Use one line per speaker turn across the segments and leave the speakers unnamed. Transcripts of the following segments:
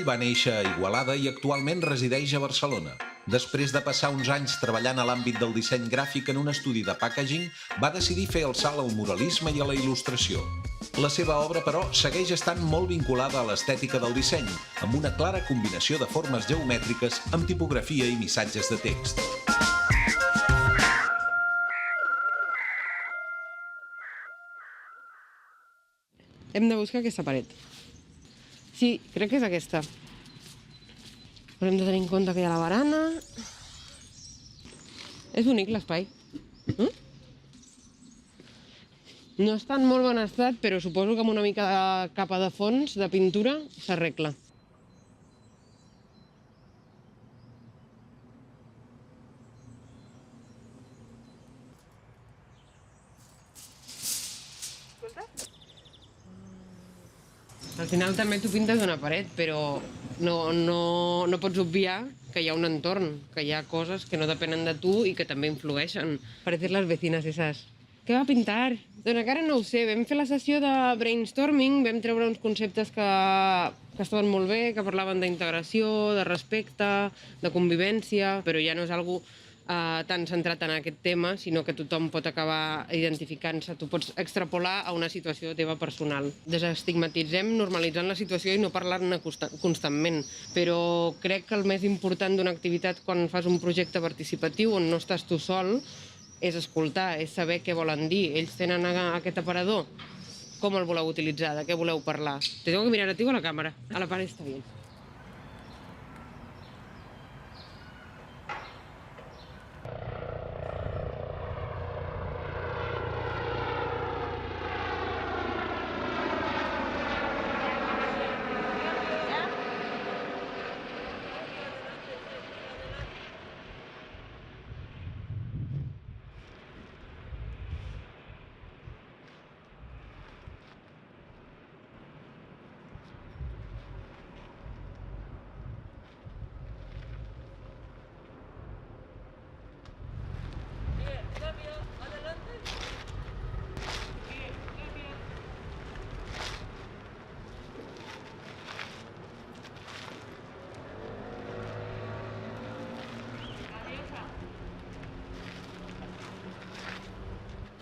va néixer a Igualada i actualment resideix a Barcelona. Després de passar uns anys treballant a l'àmbit del disseny gràfic en un estudi de packaging, va decidir fer el salt al muralisme i a la il·lustració. La seva obra, però, segueix estant molt vinculada a l'estètica del disseny, amb una clara combinació de formes geomètriques amb tipografia i missatges de text.
Hem de buscar aquesta paret. Sí, crec que és aquesta. Però hem de tenir en compte que hi ha la barana. És bonic l'espai. No està en molt bon estat, però suposo que amb una mica de capa de fons, de pintura, s'arregla. Al final també tu pintes una paret, però no pots obviar que hi ha un entorn, que hi ha coses que no depenen de tu i que també influeixen. Parecer les vecinas esas. Què va pintar? Doncs encara no ho sé. Vam fer la sessió de brainstorming, vam treure uns conceptes que estaven molt bé, que parlaven d'integració, de respecte, de convivència, però ja no és algo tan centrat en aquest tema, sinó que tothom pot acabar identificant-se. Tu pots extrapolar a una situació teva personal. Desestigmatitzem normalitzant la situació i no parlar-ne constantment, però crec que el més important d'una activitat quan fas un projecte participatiu on no estàs tu sol és escoltar, és saber què volen dir. Ells tenen aquest aparador, com el voleu utilitzar, de què voleu parlar. Te tengo que mirar a ti o a la càmera. A la paret està bé.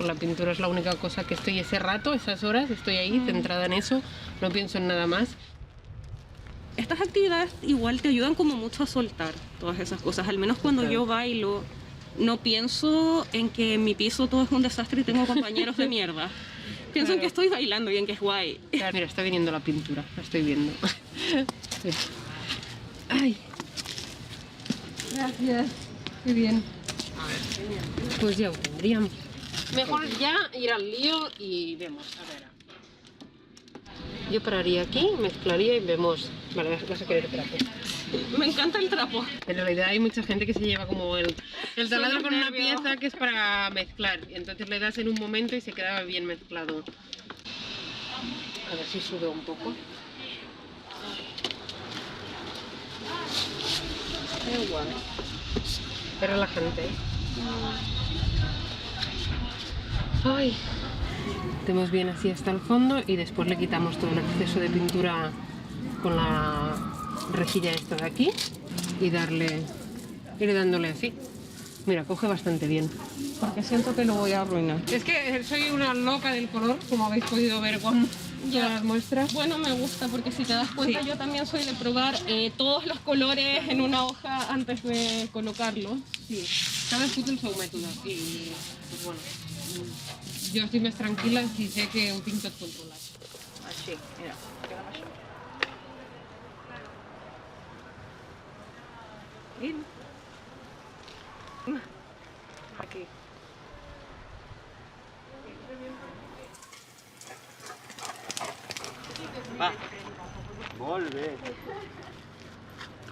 La pintura es la única cosa que estoy ese rato, esas horas, estoy ahí centrada en eso, no pienso en nada más.
Estas actividades igual te ayudan como mucho a soltar todas esas cosas, al menos cuando yo bailo, no pienso en que en mi piso todo es un desastre y tengo compañeros de mierda. Pienso en que estoy bailando y en que es guay.
Mira, está viniendo la pintura, la estoy viendo. Ay. Gracias, qué bien. A ver, pues ya lo tendríamos. Mejor ya ir al lío y vemos, a ver. Yo pararía aquí, mezclaría y vemos. Vale, vas a querer trapo.
Me encanta el trapo.
En realidad hay mucha gente que se lleva como el taladro con una pieza que es para mezclar. Y entonces le das en un momento y se queda bien mezclado. A ver si sube un poco. Qué guay. Qué relajante. Ay. Metemos bien así hasta el fondo y después le quitamos todo el exceso de pintura con la rejilla esta de aquí y ir dándole así. Mira, coge bastante bien.
Porque siento que lo voy a arruinar.
Es que soy una loca del color, como habéis podido ver con todas las muestras.
Bueno, me gusta porque si te das cuenta yo también soy de probar todos los colores en una hoja antes de colocarlo.
Sí, cadascú el seu mètode i pues bueno, jo estic més tranquil·la si sé que ho tinc tot controlat.
Així, mira, queda això. Aquí.
Va. Molt bé.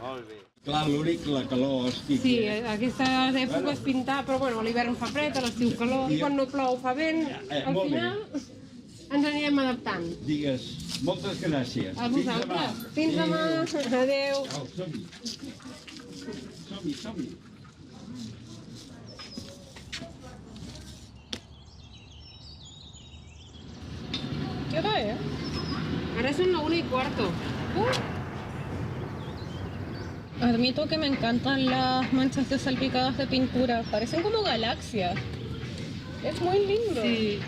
Molt bé.
Clar, l'únic, la calor, hosti.
Sí, aquestes èpoques pintar, però bueno, a l'hivern fa fred, a l'estiu calor, quan no plou fa vent, al
molt bé.
final ens anirem adaptant.
Digues, moltes gràcies.
A vosaltres. Fins demà. Adéu.
Au, som-hi. Som-hi, som-hi.
¿Qué hora es? Ahora son las 1:15.
Admito que me encantan las manchas de salpicadas de pintura. Parecen como galaxias. Es muy lindo.
Sí.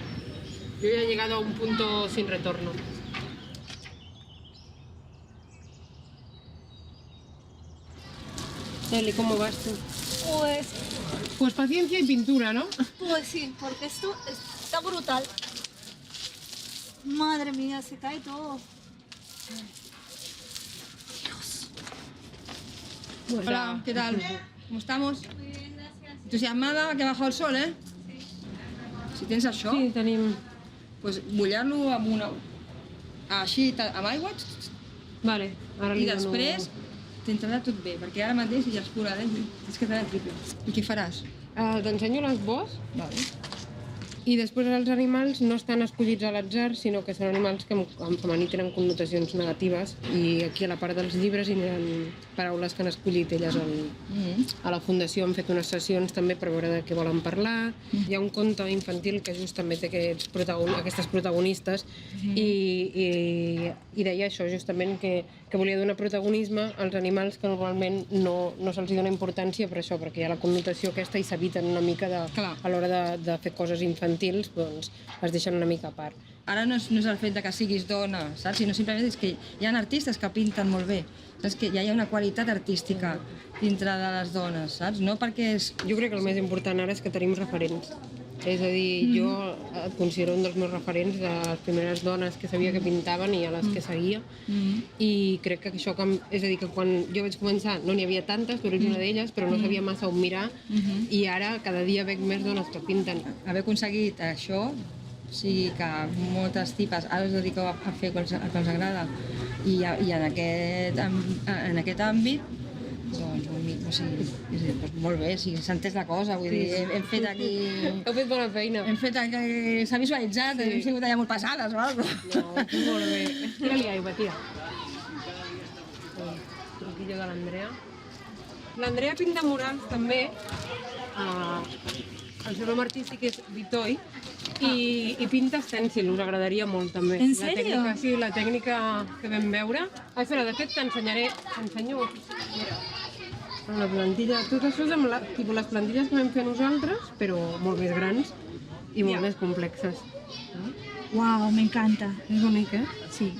Yo ya he llegado a un punto sin retorno. Eli, ¿cómo vas tú?
Pues,
Pues paciencia y pintura, ¿no?
pues sí, porque esto está brutal. Madre mía, se cae todo.
Pues
Hola, ¿qué tal? ¿Cómo estamos? Entusiasmada, que ha bajado el sol, eh? Si tens això,
Sí, tenim...
pues, mullar-lo amb una... Així, amb aigua,
Vale, ara
i
li dono...
després t'entrarà tot bé, perquè ara mateix ja és pura, és que farà triple. I què faràs?
T'ensenyo l'esbós
Vale.
i després els animals no estan escollits a l'atzar, sinó que són animals que en femení tenen connotacions negatives i aquí a la part dels llibres hi ha paraules que han escollit elles a la Fundació. Han fet unes sessions també per veure de què volen parlar. Hi ha un conte infantil que just també té aquestes protagonistes i deia això justament, que volia donar protagonisme als animals que normalment no se'ls dona importància per això, perquè hi ha la connotació aquesta i s'eviten una mica
Clar.
a l'hora de fer coses infantils, doncs es deixen una mica a part.
Ara no és el fet de que siguis dona, saps? Sinó simplement és que hi ha artistes que pinten molt bé. Saps? Que ja hi ha una qualitat artística dintre de les dones, saps? No perquè és...
Jo crec que el més important ara és que tenim referents. És a dir, jo et considero un dels meus referents de les primeres dones que sabia que pintaven i a les que seguia. I crec que això, és a dir, que quan jo vaig començar no n'hi havia tantes, tu eres una d'elles, però no sabia massa on mirar, i ara cada dia veig més dones que pinten.
Haver aconseguit això, o sigui que moltes tipes ara es dediqueu a fer el que els agrada i en aquest àmbit, doncs, o sigui, doncs molt bé, s'ha entès la cosa, vull dir, hem fet aquí...
Heu fet bona feina.
Hem fet aquí, s'ha visualitzat, hem sigut allà molt passades o alguna cosa.
No, molt bé. Tira-li aigua, tira. Truquillo de l'Andrea. L'Andrea pinta murals també. El seu nom artístic és Vitoi i pinta estèncil, us agradaria molt també.
En sèrio?
La tècnica que vam veure. Espera, de fet t'ensenyo. Mira, la plantilla, tot això és amb les plantilles que vam fer nosaltres, però molt més grans i molt més complexes.
Wow, me encanta.
És bonic, eh?
Sí.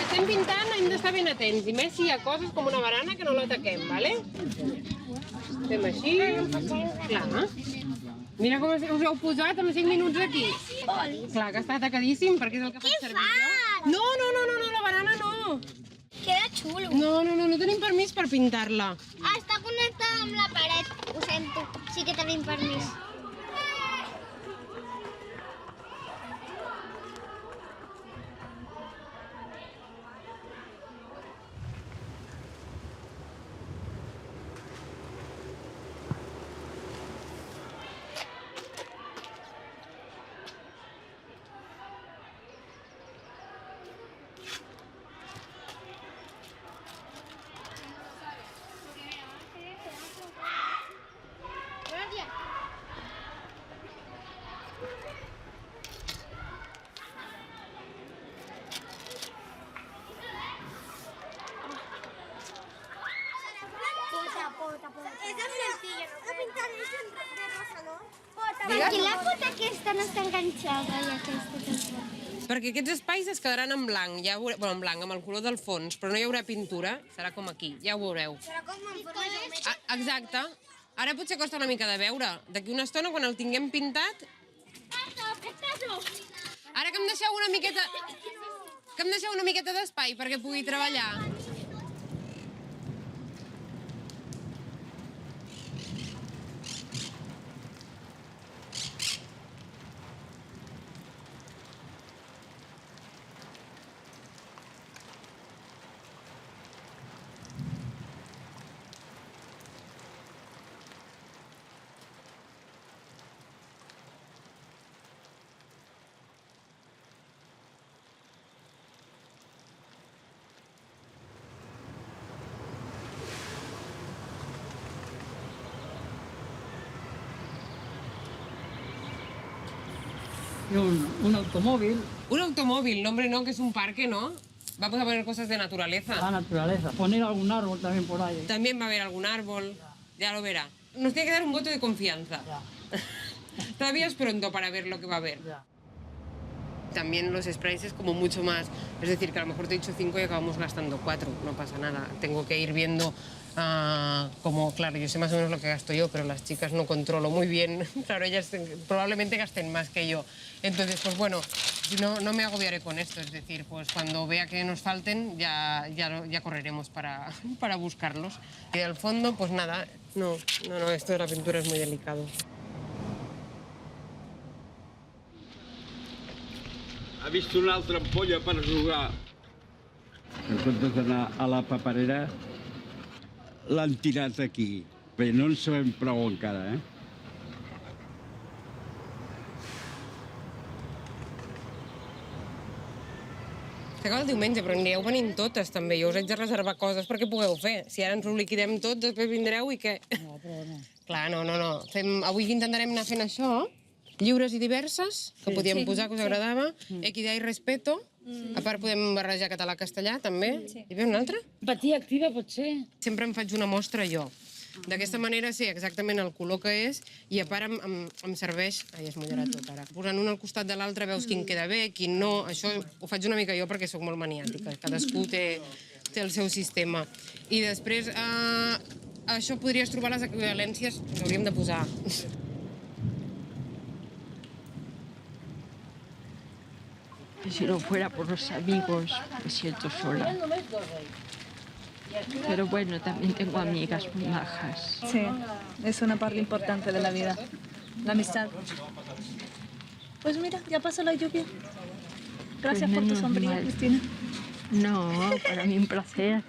Estem pintant, hem d'estar ben atents, i més si hi ha coses com una barana que no l'ataquem, vale? Fem així, clar. Mira com us heu posat en 5 minuts aquí. Clar que està atacadíssim, perquè és el que faig servir jo. No, la barana no.
Queda xulo.
No tenim permís per pintar-la.
Ah, està connectada amb la paret. Ho sento. Sí que tenim permís. És de sencilla, no pintaré de rosa, no? Per què la foto aquesta no està enganxada i aquesta tampoc?
Perquè aquests espais es quedaran en blanc, en blanc, amb el color del fons, però no hi haurà pintura, serà com aquí, ja ho veureu.
Serà com en forma geomètrica.
Exacte. Ara potser costa una mica de veure. D'aquí una estona, quan el tinguem pintat... Ara que em deixeu una miqueta... Que em deixeu una miqueta d'espai perquè pugui treballar.
y un automóvil.
Un automóvil, no, hombre, no, que es un parque, ¿no? Vamos a poner cosas de naturaleza.
La naturaleza. Poner algún árbol también por ahí.
También va a haber algún árbol, ya lo verá. Nos tiene que dar un voto de confianza. Todavía es pronto para ver lo que va a haber. También los sprays es como mucho más. Es decir, que a lo mejor te he dicho 5 y acabamos gastando 4. No pasa nada. Tengo que ir viendo como, claro, yo sé más o menos lo que gasto yo, pero las chicas no controlo muy bien. Claro, ellas probablemente gasten más que yo. Entonces, pues bueno, no me agobiaré con esto. Es decir, pues cuando vea que nos falten, ya correremos para buscarlos. Y al fondo, pues nada, no, esto de la pintura es muy delicado.
Ha vist una altra ampolla per jugar. En comptes d'anar a la paperera, l'han tirat aquí. Bé, no en sabem prou encara,
S'acaba el diumenge, però anireu venint totes, també. Jo us haig de reservar coses perquè pugueu fer. Si ara ens ho liquidem tot, després vindreu i què?
No, però no.
Clar, no. Avui intentarem anar fent això, lliures i diverses, que podíem posar, que us agradava. Equidad i respeto. A part, podem barrejar català-castellà, també. Hi ve una altra?
Empatia activa pot ser.
Sempre em faig una mostra jo. D'aquesta manera sé exactament el color que és i a part em serveix... Ai, es mullarà tot ara. Posant un al costat de l'altre veus quin queda bé, quin no... Això ho faig una mica jo perquè sóc molt maniàtica. Cadascú té el seu sistema. I després, això podries trobar les equivalències... Les hauríem de posar.
Si no fuera por los amigos, me siento sola. Pero bueno, también tengo amigas muy majas.
Sí, es una parte importante de la vida, la amistad. Pues mira, ya pasó la lluvia. Gracias por tu sombría, Cristina.
No, para mí un placer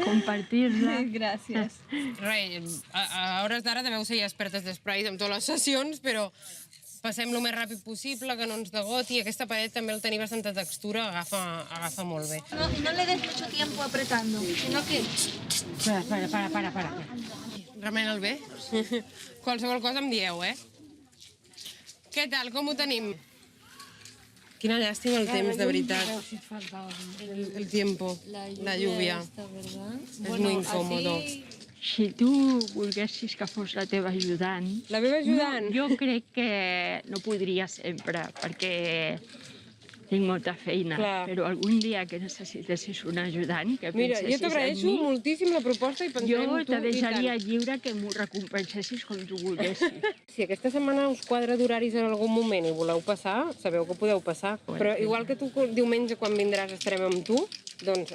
compartirla.
Gràcies.
Res, a hores d'ara deveu ser ja expertes d'espraits amb totes les sessions, però passem lo més ràpid possible, que no ens degoti. Aquesta paret també al tenir bastanta textura agafa molt bé.
No le des mucho tiempo apretando, sino que...
Para.
Remena'l bé. Qualsevol cosa em dieu, Què tal, com ho tenim? Quina llàstima el temps, de veritat. El tiempo, la lluvia. És muy incòmodo.
Si tu volguessis que fos la teva ajudant...
La meva ajudant?
Jo crec que no podria sempre, perquè tinc molta feina.
Clar.
Però algun dia que necessitessis un ajudant, que
Mira, jo
pensessis en
t'agraeixo
mi,
moltíssim la proposta i pensarem
jo
en tu
te
i tant.
deixaria lliure que m'ho recompensessis com tu volguessis.
Si aquesta setmana us quadra d'horaris en algun moment i voleu passar, sabeu que podeu passar. Però igual que tu diumenge quan vindràs estarem amb tu, doncs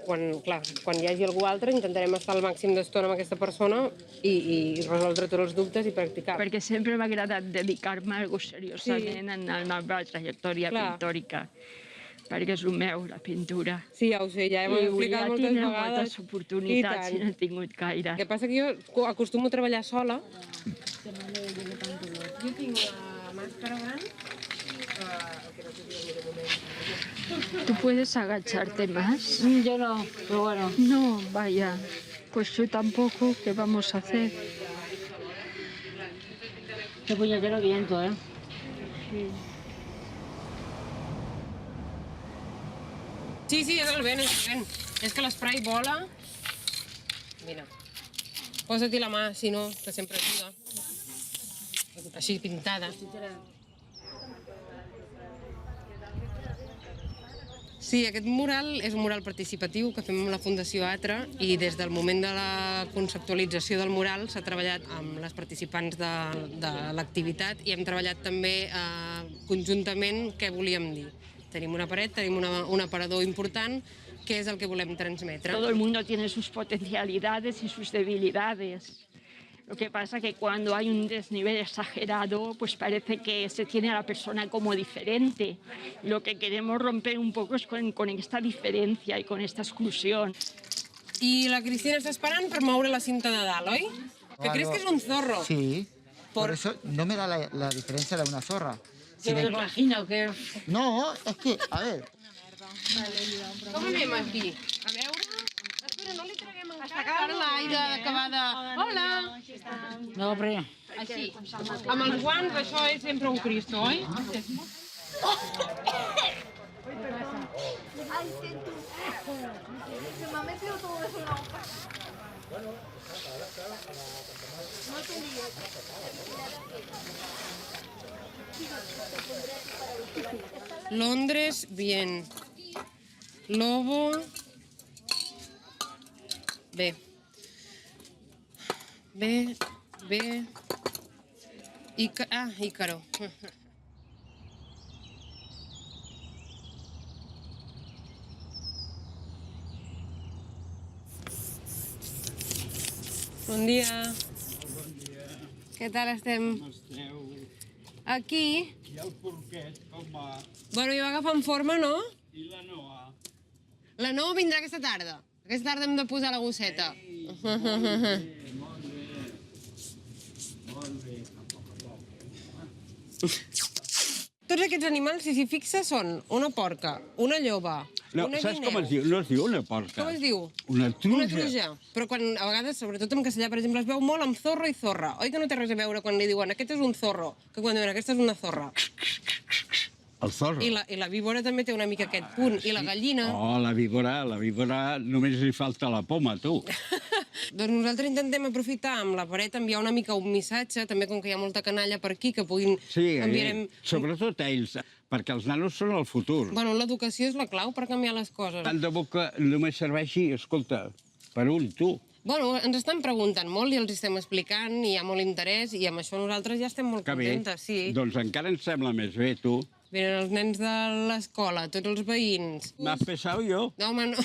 quan hi hagi algú altre intentarem estar al màxim d'estona amb aquesta persona i resoldre tots els dubtes i practicar.
Perquè sempre m'ha agradat dedicar-me a algo seriosament en la meva trajectòria pictòrica. Perquè és el meu, la pintura.
Sí, ja ho sé, ja hem explicat moltes vegades.
moltes oportunitats i no he tingut gaire.
El que passa que jo acostumo a treballar sola. Jo tinc la màscara gran.
¿Tú puedes agacharte más?
Yo no, pero bueno.
No, vaya. Pues yo tampoco. ¿Qué vamos a hacer?
Qué puñetero viento,
Sí, és el vent, és el vent. És que l'esprai vola. Mira, posa-t'hi la mà, si no, que sempre ajuda. Així, pintada. Sí, aquest mural és un mural participatiu que fem amb la Fundació Atra i des del moment de la conceptualització del mural s'ha treballat amb les participants de l'activitat i hem treballat també conjuntament què volíem dir. Tenim una paret, tenim un aparador important, que és el que volem transmetre.
Todo el mundo tiene sus potencialidades y sus debilidades. Lo que pasa es que cuando hay un desnivel exagerado, pues parece que se tiene a la persona como diferente. Lo que queremos romper un poco es con esta diferencia y con esta exclusión.
I la Cristina està esperant per moure la cinta de dalt, oi? Que creus que és un zorro?
Sí, por eso no me da la diferencia de una zorra.
Se me imagino que...
No, es que, a ver...
Com anem aquí? A veure... Espera, no li traguem encara l'aire d'acabada... Hola!
No, però...
Així. Amb els guants, això és sempre un Cristo, oi?
Ay, siento. Se me ha metido todo eso en la boca. No te líes.
Londres, bien. Lobo... Bé. Ícaro. Bon dia. Què tal estem?
Com esteu?
Aquí.
I el porquet, com va?
Bueno, jo va agafant forma, no?
I la Noa?
La Noa vindrà aquesta tarda. Aquesta tarda hem de posar la gosseta.
Molt bé.
Tots aquests animals, si s'hi fixa, són una porca, una lloba,
No,
una
saps
guineu.
com es diu? No es diu una porca.
Com es diu?
Una truja.
Una truja. Però quan, a vegades, sobretot en castellà, per exemple, es veu molt amb zorro i zorra. Oi que no té res a veure quan li diuen aquest és un zorro, que quan diuen aquesta és una zorra?
El zorro.
I la víbora també té una mica aquest punt. I la gallina...
Oh, la víbora només li falta la poma, tu.
Doncs nosaltres intentem aprofitar amb la paret, enviar una mica un missatge, també com que hi ha molta canalla per aquí, que puguin...
Sí,
enviarem...
sobretot ells, perquè els nanos són el futur.
Bueno, l'educació és la clau per canviar les coses.
Tant de bo que només serveixi, escolta, per un, tu.
Bueno, ens estan preguntant molt i els estem explicant, i hi ha molt interès, i amb això nosaltres ja estem molt
Que bé.
contentes, sí.
Doncs encara ens sembla més bé, tu.
Venen els nens de l'escola, tots els veïns.
M'has pesat jo?
No, home, no.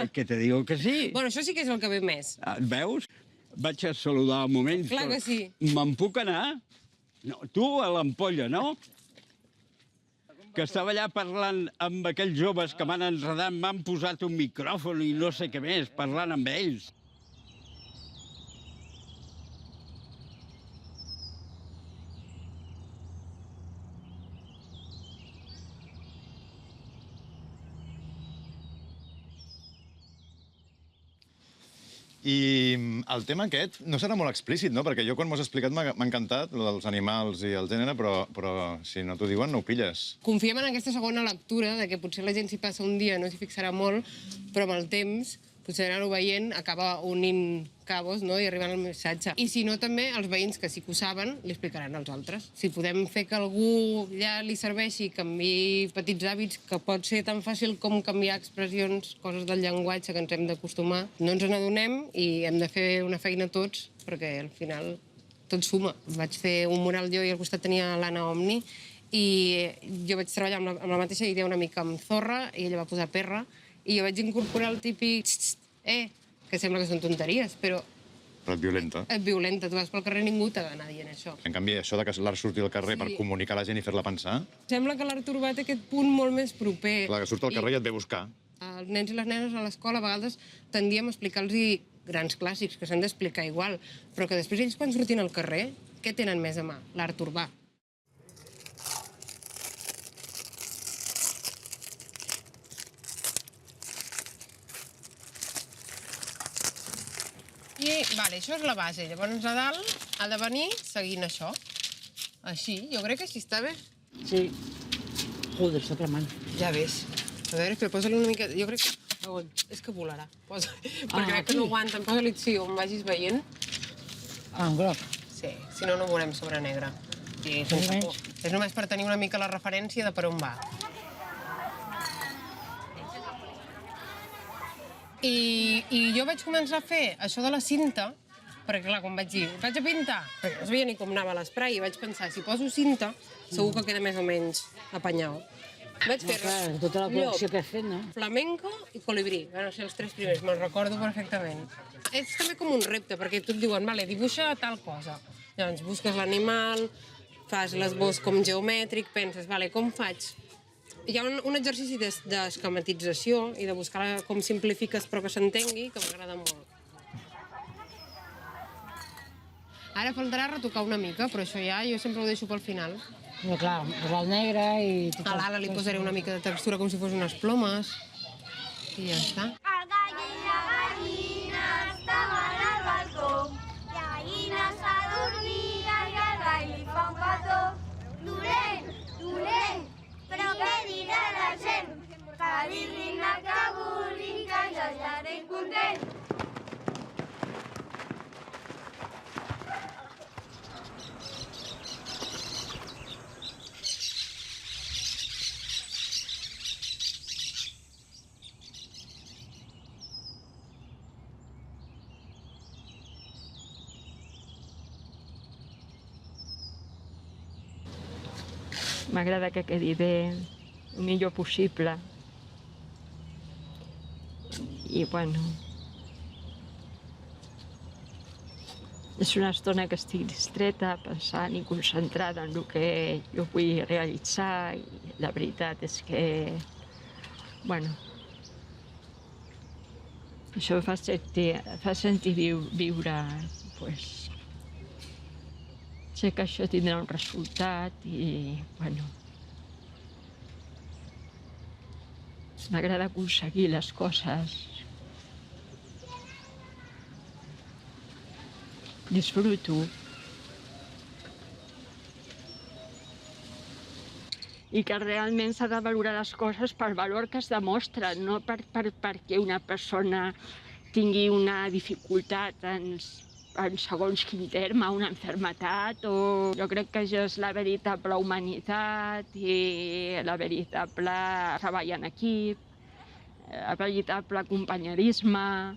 Que te digo que sí.
Bueno, això sí que és el que ve més.
Veus? Vaig a saludar un moment.
Clar que sí.
Me'n puc anar? No, tu a l'ampolla, no? Que estava allà parlant amb aquells joves que m'han enredat, m'han posat un micròfon i no sé què més, parlant amb ells.
I el tema aquest no serà molt explícit, no? Perquè jo quan m'ho has explicat m'ha encantat, els animals i el gènere, però si no t'ho diuen no ho pilles.
Confiem en aquesta segona lectura, de que potser la gent s'hi passa un dia, no s'hi fixarà molt, però amb el temps, potser anar-ho veient, acaba unint cabos, no?, i arribant al missatge. I si no, també, els veïns que sí que ho saben, li explicaran als altres. Si podem fer que algú ja li serveixi, canviï petits hàbits, que pot ser tan fàcil com canviar expressions, coses del llenguatge que ens hem d'acostumar, no ens n'adonem i hem de fer una feina tots, perquè al final tot suma. Vaig fer un mural jo i al costat tenia l'Anna Omni, i jo vaig treballar amb la mateixa idea una mica amb zorra, i ella va posar perra, i jo vaig incorporar el típic que sembla que són tonteries, però...
Però et violenta.
Et violenta. Tu vas pel carrer, ningú t'ha d'anar dient això.
En canvi, això de que l'art surti al carrer per comunicar a la gent i fer-la pensar...
Sembla que l'art urbà té aquest punt molt més proper.
Clar, que surt al carrer i et ve a buscar.
Els nens i les nenes a l'escola a vegades tendíem a explicar-los grans clàssics que s'han d'explicar igual, però que després ells quan surtin al carrer, què tenen més a mà? L'art urbà. I, vale, això és la base. Llavors, a dalt ha de venir seguint això. Així, jo crec que així està bé.
Sí. Joder, està cremant.
Ja ves. A veure, però posa-li una mica... Jo crec que... És que volarà. Perquè crec que no aguanten. Posa-li sí, on vagis veient.
Ah, en groc.
Sí, si no, no ho veurem sobre negre. Sí, sense por. És només per tenir una mica la referència de per on va. I jo vaig començar a fer això de la cinta, perquè clar, quan vaig dir, vaig a pintar, perquè no sabia ni com anava l'esprai, i vaig pensar, si poso cinta, segur que queda més o menys apanyau. Vaig fer
tota la col·lecció que has fet, no?
Flamenco i colibrí. Van ser els 3 primers, me'ls recordo perfectament. És també com un repte, perquè tu et diuen, vale, dibuixa tal cosa. Llavors busques l'animal, fas l'esbós com geomètric, penses, vale, com faig? Hi ha un exercici d'esquematització i de buscar com simplifiques però que s'entengui, que m'agrada molt. Ara faltarà retocar una mica, però això ja jo sempre ho deixo pel final.
Però clar, posar el negre i...
A l'ala li posaré una mica de textura com si fos unes plomes. I ja està.
El gall i la gallina estaven al balcó. La gallina s'adormia i el gall li fa un petó. Dolent, dolent, la gent, que diguin el que vulguin, que jo ja estic content.
M'agrada que quedi bé, el millor possible. I, bueno, és una estona que estic distreta, pensant i concentrada en el que jo vull realitzar i la veritat és que, bueno, això em fa sentir viure, pues, sé que això tindrà un resultat i, bueno, m'agrada aconseguir les coses. Disfruto. I que realment s'ha de valorar les coses pel valor que es demostren, no perquè una persona tingui una dificultat en segons quin terme, una malaltia, o jo crec que això és la veritable humanitat i la veritable treball en equip, el veritable companyerisme,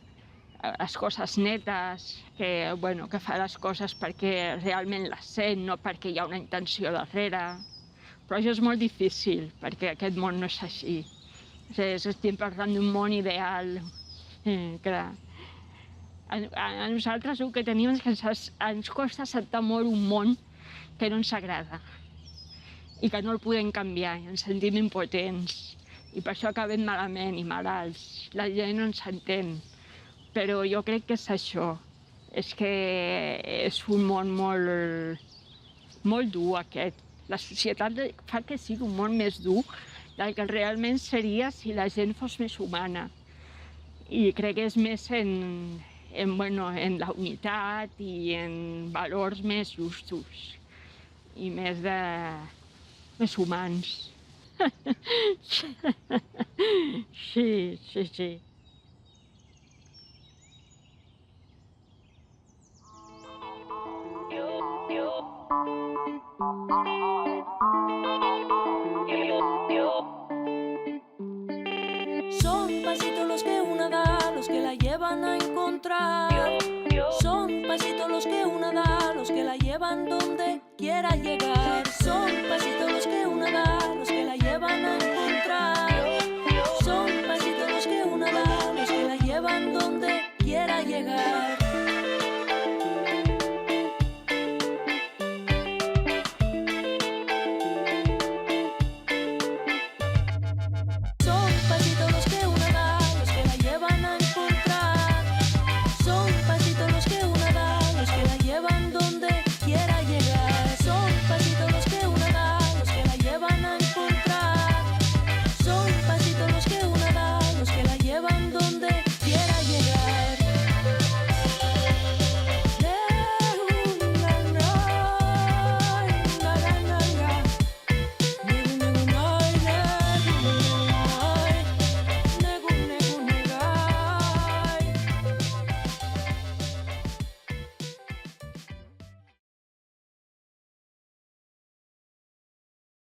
les coses netes, que fa les coses perquè realment les sent, no perquè hi ha una intenció darrere. Però això és molt difícil, perquè aquest món no és així. Estem parlant d'un món ideal, clar. A nosaltres el que tenim és que ens costa acceptar molt un món que no ens agrada i que no el podem canviar, i ens sentim impotents. I per això acabem malament i malalts. La gent no ens entén. Però jo crec que és això. És que és un món molt dur, aquest. La societat fa que sigui un món més dur del que realment seria si la gent fos més humana. I crec que és més en la unitat i en valors més justos i més humans. Sí, sí, sí.
Son pasitos los que una da, los que la llevan a encontrar. Son pasitos los que una da, los que la llevan donde quiera llegar. Son pasitos los que una da,